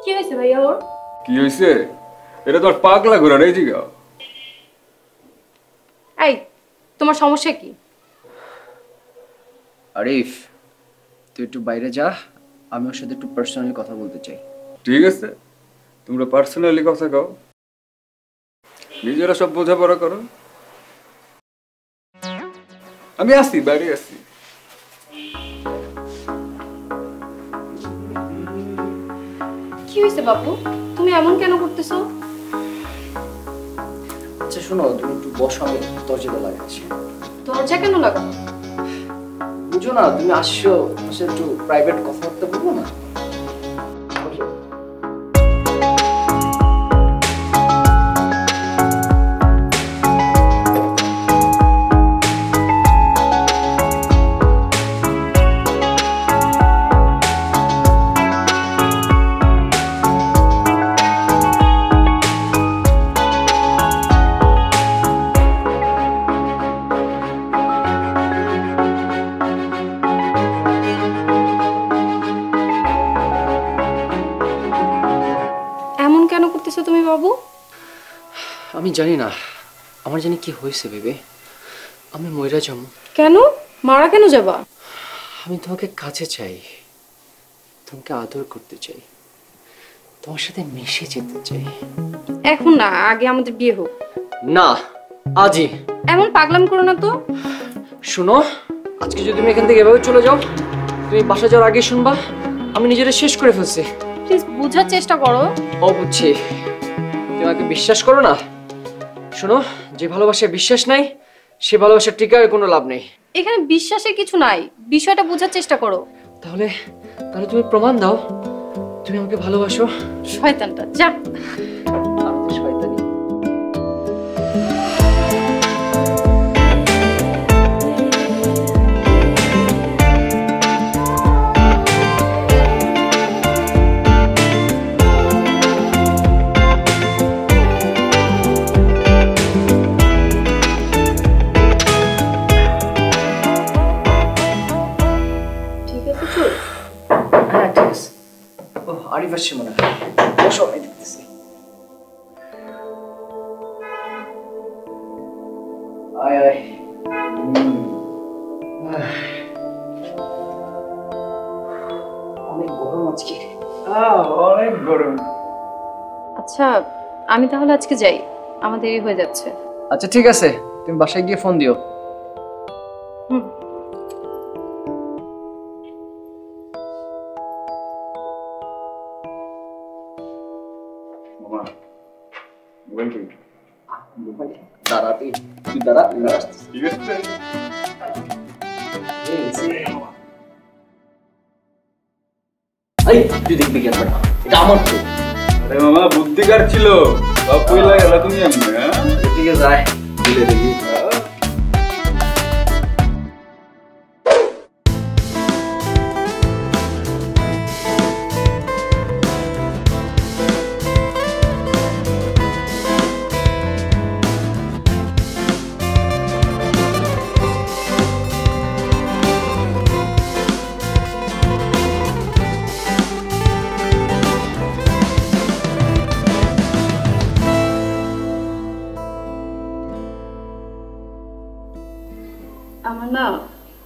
কি হয়েছে ভাইয়া ওর? কি হয়েছে? এটা তোর পাগলা ঘোরা নেই জিগা। এই তোমার সমস্যা কি? আরিফ, তুই একটু বাইরে যা, আমি ওর সাথে একটু পার্সোনালি কথা বলতে চাই। ঠিক আছে, তোমরা পার্সোনালি কথা কও, নিজেরা সব বোঝাপড়া করো। আমি আসি, বাইরে আসি। কি হয়েছে বাবু, তুমি এমন কেন করতেছো? আচ্ছা শোনো, তুমি একটু বসো, আমি দরজাটা লাগাচ্ছি। দরজা কেন লাগানো? বুঝো না, তুমি আসছো, তোমার সাথে একটু প্রাইভেট কথাবার্তা বলবো না? এমন কেন করতেছো তুমি বাবু? আমি জানি না, আমার জানি কি হয়েছে ভেবে আমি মইরা যাবো। কেন মারা কেন যাবা? আমি তোমাকে কাছে চাই, তোমাকে আদর করতে চাই, তোমার সাথে মিশে যেতে চাই। এখন না, আগে আমাদের বিয়ে হোক। না, আজই। এমন পাগলাম করো না তো। শোনো, আজকে যদি তুমি এখান থেকে এভাবে চলে যাও, তুমি বাসা যাওয়ার আগে শুনবা আমি নিজেরা শেষ করে ফেলছি। প্লিজ বোঝার চেষ্টা করো। ও বুঝছি, তুমি আমাকে বিশ্বাস করো না। শোনো, যে ভালোবাসায় বিশ্বাস নাই সে ভালোবাসার টিকার কোনো লাভ নেই। এখানে বিশ্বাসের কিছু নাই, বিষয়টা বোঝার চেষ্টা করো। তাহলে তাহলে তুমি প্রমাণ দাও তুমি আমাকে ভালোবাসো। শয়তানটা যা। আমি তো শয়তানি। হ্যাঁ ঠিক আছে। ও আরিফ আসছে মনে হয়, বসো, আমি দেখতেছি। আয় আয়। অনেক গরম আজকে। অনেক গরম। আচ্ছা আমি তাহলে আজকে যাই, আমার দেরি হয়ে যাচ্ছে। আচ্ছা ঠিক আছে, তুমি বাসায় গিয়ে ফোন দিও। হুম। মামা, মোবাইল কই? দাঁড়া, তুই দাঁড়া, আসতেছি। ঠিক আছে। এই তুই দেখবি কেন? এটা আমার তো। আরে মামা, বুদ্ধিকার ছিল, সব কইলা গেল তুমি এমনি। হ্যাঁ ঠিক আছে, আয় দিলে দেখি। আমার না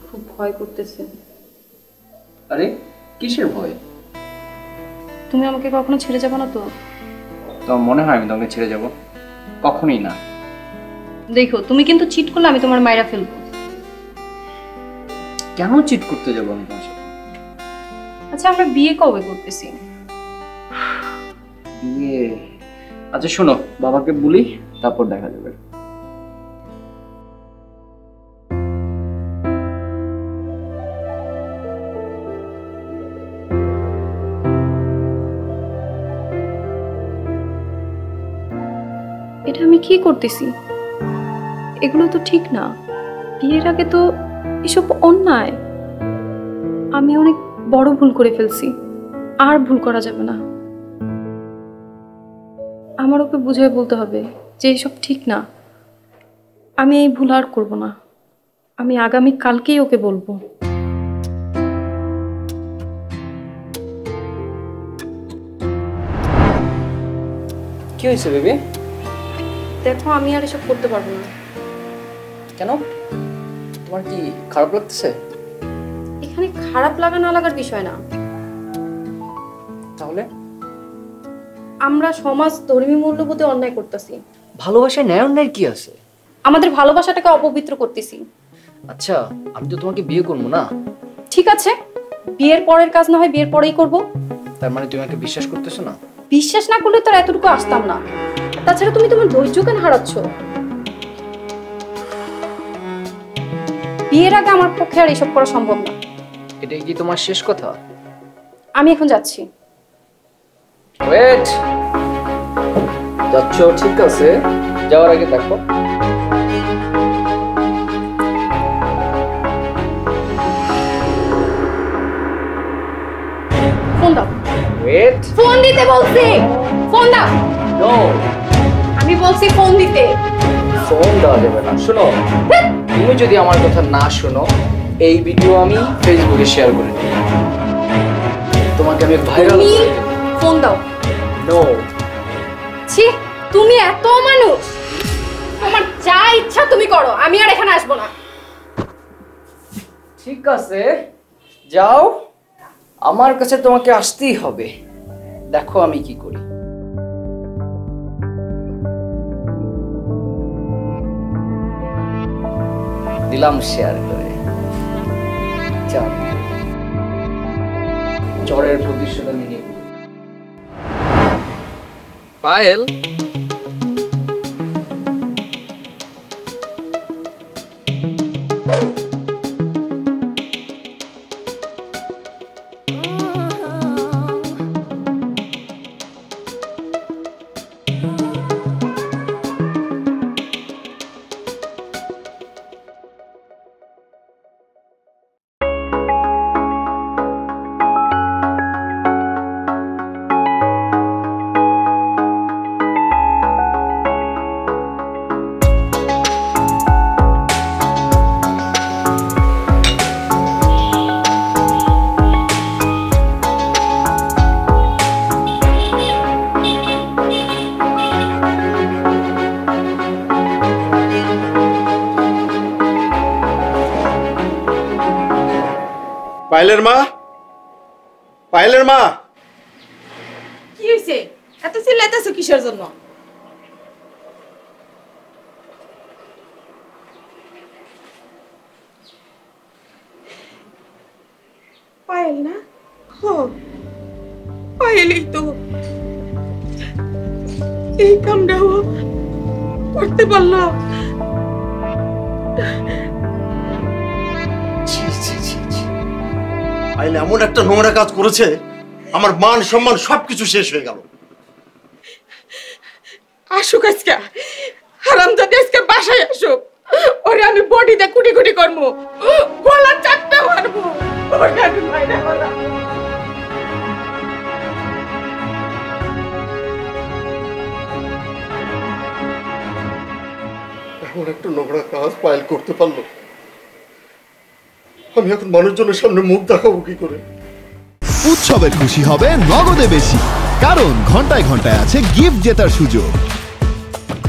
খুব ভয় করতেছে। আরে কিসের ভয়? তুমি আমাকে কখনো ছেড়ে যাবে না তো? তোমার মনে হয় আমি তোমাকে ছেড়ে যাব? কখনোই না। দেখো তুমি কিন্তু চিট করলে আমি তোমার মাইরা ফেলবো। কেন চিট করতে যাবো আমি তোমার সাথে? আচ্ছা আমরা বিয়ে কবে করতেছি? বিয়ে? আচ্ছা শোনো, বাবাকে বলি, তারপর দেখা যাবে। এটা আমি কি করতেছি? এগুলো তো ঠিক না। বিয়ের আগে তো এসব অন্যায়। আমি অনেক বড় ভুল করে ফেলছি, আর ভুল করা যাবে না। আমার ওকে বুঝিয়ে বলতে হবে যে এসব ঠিক না। আমি এই ভুল আর করব না। আমি আগামী কালকেই ওকে বলবো। কি হয়েছে বেবি? দেখো আমি আর এসব করতে পারবো না। কেন? তোমার কি খারাপ লাগতেছে? এখানে খারাপ লাগা না লাগার বিষয় না। তাহলে আমরা সমাজ ধর্মী মূল্যবোধে অন্যায় করতেছি। ভালোবাসায় ন্যায় অন্যায় কি আছে? আমাদের ভালোবাসাটাকে অপবিত্র করতেছি। আচ্ছা, আমি তো তোমাকে বিয়ে করবো না। ঠিক আছে, বিয়ের পরের কাজ না হয় বিয়ের পরেই করব। তার মানে তুমি আমাকে বিশ্বাস করতেছো না? বিশ্বাস না করলে তো আর এতটুকু আসতাম না। তাছাড়া তুমি তোমার ধৈর্য কেন হারাচ্ছ? বিয়ের আগে আমার পক্ষে আর এসব করা সম্ভব না। এটা কি তোমার শেষ কথা? আমি এখন যাচ্ছি। ওয়েট, যাচ্ছ ঠিক আছে, যাওয়ার আগে দেখো ফোন দাও। ওয়েট, ফোন দিতে বলছি। ফোন দাও। নো, আমি বলছি ফোন দিতে। ফোন দেওয়া যাবে না। শোনো, তুমি যদি আমার কথা না শোনো, এই ভিডিও আমি ফেসবুকে শেয়ার করে দিই। তোমাকে আমি ভাইরাল তুমি করে দেব। ফোন দাও। নো, ছি, তুমি এত মানুষ। তোমার যা ইচ্ছা তুমি করো, আমি আর এখানে আসবো না। ঠিক আছে, যাও। আমার কাছে তোমাকে আসতেই হবে। দেখো আমি কি করি। দিলাম শেয়ার করে। যাও, জ্বরের প্রতিশোধ আমি নিব। পায়েল, পায়েলের মা, পায়েলের মা, কি হয়েছে? এত চিল্লাইতেছো কিসের জন্য? পায়েল না? পায়েলই তো। এই কামটাও করতে পারলো। পায়েল এমন একটা নোংরা কাজ করেছে, আমার মান সম্মান সবকিছু শেষ হয়ে গেল। আসুক আজকে, হারামজাদা আজকে বাসায় আসুক। ওরে আমি বডিতে কুটি কুটি করবো, গলা চাপতে মারবো। ওরে আমি মাইরা হলাম। এমন একটা নোংরা কাজ পায়েল করতে পারলো। আমি এখন মানুষজনের সামনে মুখ দেখাবো কি করে? উৎসবের খুশি হবে নগদে বেশি, কারণ ঘন্টায় ঘন্টায় আছে গিফট জেতার সুযোগ।